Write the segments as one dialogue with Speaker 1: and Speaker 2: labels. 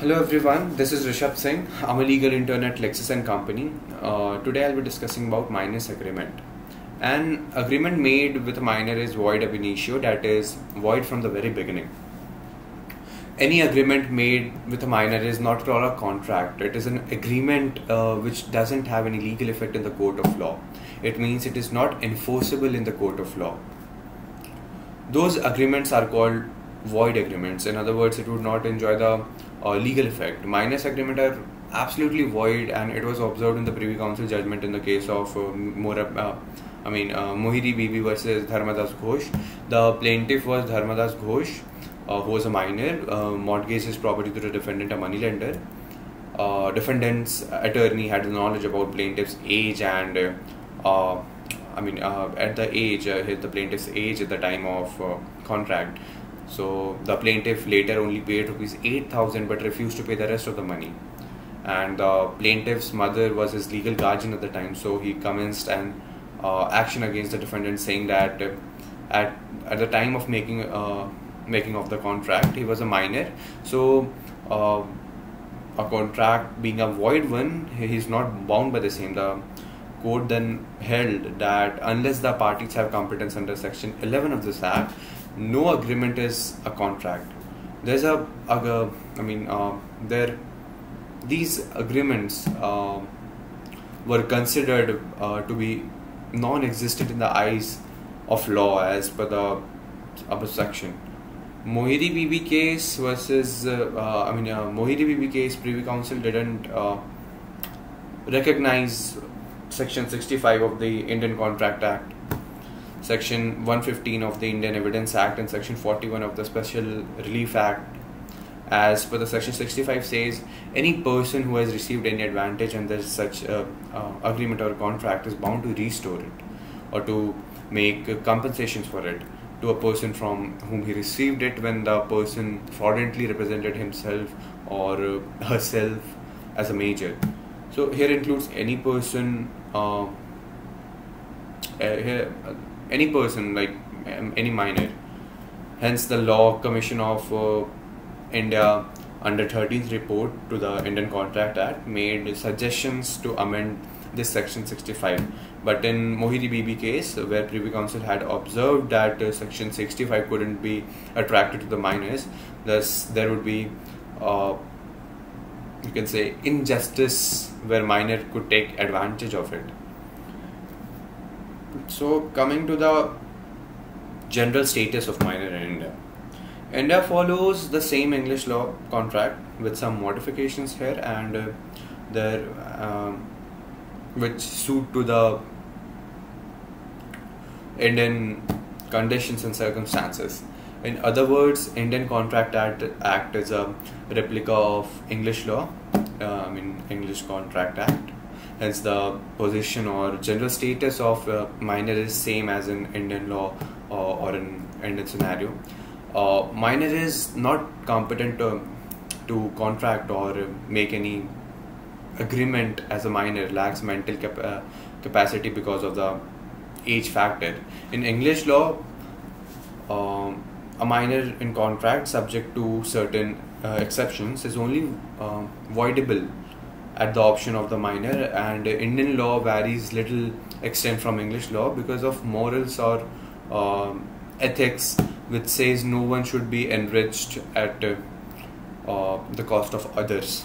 Speaker 1: Hello everyone, this is Rishabh Singh. I'm a legal intern at Lexis & Company. Today I'll be discussing about minor's agreement. An agreement made with a minor is void ab initio, that is void from the very beginning. Any agreement made with a minor is not at all a contract. It is an agreement which doesn't have any legal effect in the court of law. It means it is not enforceable in the court of law. Those agreements are called void agreements. In other words, it would not enjoy the legal effect. Minor's agreement are absolutely void, and it was observed in the Privy Council judgment in the case of Mohidi Bibi versus Dharmadas Ghosh. The plaintiff was Dharmadas Ghosh, who was a minor, mortgaged his property to the defendant, a moneylender. Defendant's attorney had knowledge about plaintiff's age and at the age, the plaintiff's age at the time of contract. So the plaintiff later only paid rupees 8,000 but refused to pay the rest of the money. And the plaintiff's mother was his legal guardian at the time, so he commenced an action against the defendant, saying that at the time of making of the contract, he was a minor. So a contract being a void one, he is not bound by the same. The court then held that unless the parties have competence under section 11 of this act, no agreement is a contract. There's these agreements were considered to be non-existent in the eyes of law as per the upper section. Mohidi Bibi case versus Mohidi Bibi case, Privy Council didn't recognize section 65 of the Indian Contract Act, section 115 of the Indian Evidence Act, and section 41 of the Special Relief Act. As per the section 65 says, any person who has received any advantage under such agreement or contract is bound to restore it or to make compensations for it to a person from whom he received it when the person fraudulently represented himself or herself as a major. So here includes any person, any person like any minor. Hence the Law Commission of India under 13th report to the Indian Contract Act made suggestions to amend this section 65. But in Mohidi Bibi case, where Privy Council had observed that section 65 couldn't be attracted to the minors, thus there would be you can say injustice where minor could take advantage of it. So coming to the general status of minor in India. India follows the same English law contract with some modifications here and which suit to the Indian conditions and circumstances. In other words, Indian Contract Act is a replica of English law, English Contract Act. Hence the position or general status of minor is same as in Indian law or in Indian scenario. Minor is not competent to contract or make any agreement as a minor, lacks mental capacity because of the age factor. In English law, a minor in contract, subject to certain exceptions, is only voidable at the option of the minor, and Indian law varies little extent from English law because of morals or ethics, which says no one should be enriched at the cost of others.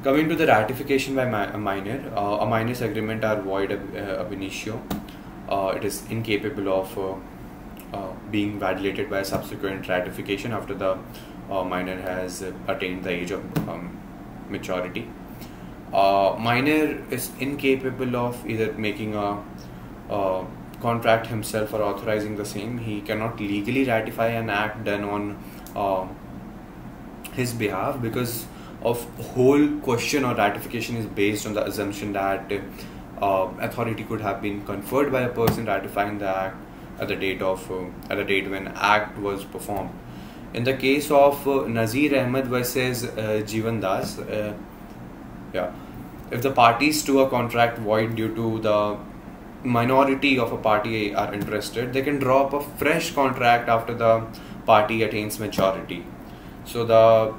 Speaker 1: Coming to the ratification by a minor's agreement are void ab initio. It is incapable of being validated by subsequent ratification after the minor has attained the age of maturity. Minor is incapable of either making a contract himself or authorizing the same. He cannot legally ratify an act done on his behalf because of whole question or ratification is based on the assumption that authority could have been conferred by a person ratifying the act at the date when act was performed. In the case of Nazir Ahmed versus Jeevan Das, if the parties to a contract void due to the minority of a party are interested, they can draw up a fresh contract after the party attains maturity. So the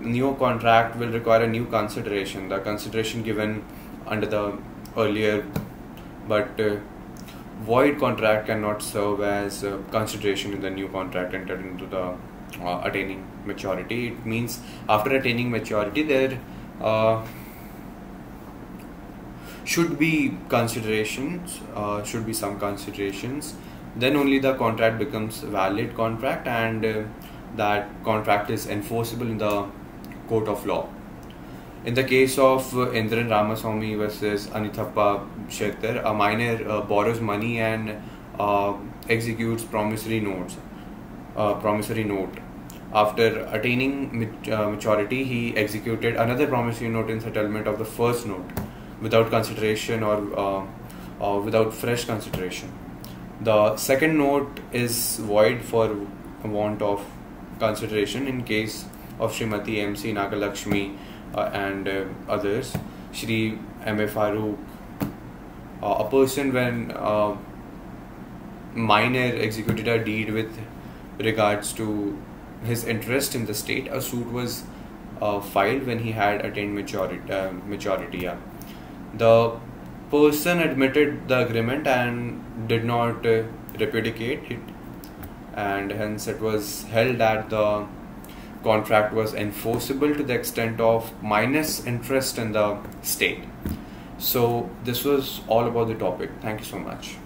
Speaker 1: new contract will require a new consideration, the consideration given under the earlier, but void contract cannot serve as consideration in the new contract entered into the attaining maturity. It means after attaining maturity, there should be considerations, should be some considerations. Then only the contract becomes valid contract, and that contract is enforceable in the court of law. In the case of Indran Ramaswamy versus Anithappa Shettar, a minor borrows money and executes promissory note. After attaining maturity, he executed another promissory note in settlement of the first note without consideration or without fresh consideration. The second note is void for want of consideration in case of Srimati M.C. Nagalakshmi and others, Shri M.A. Farooq. A person, when minor executed a deed with regards to his interest in the state, a suit was filed when he had attained maturity. Yeah. The person admitted the agreement and did not repudiate it, and hence it was held that the contract was enforceable to the extent of minus interest in the state. So this was all about the topic. Thank you so much.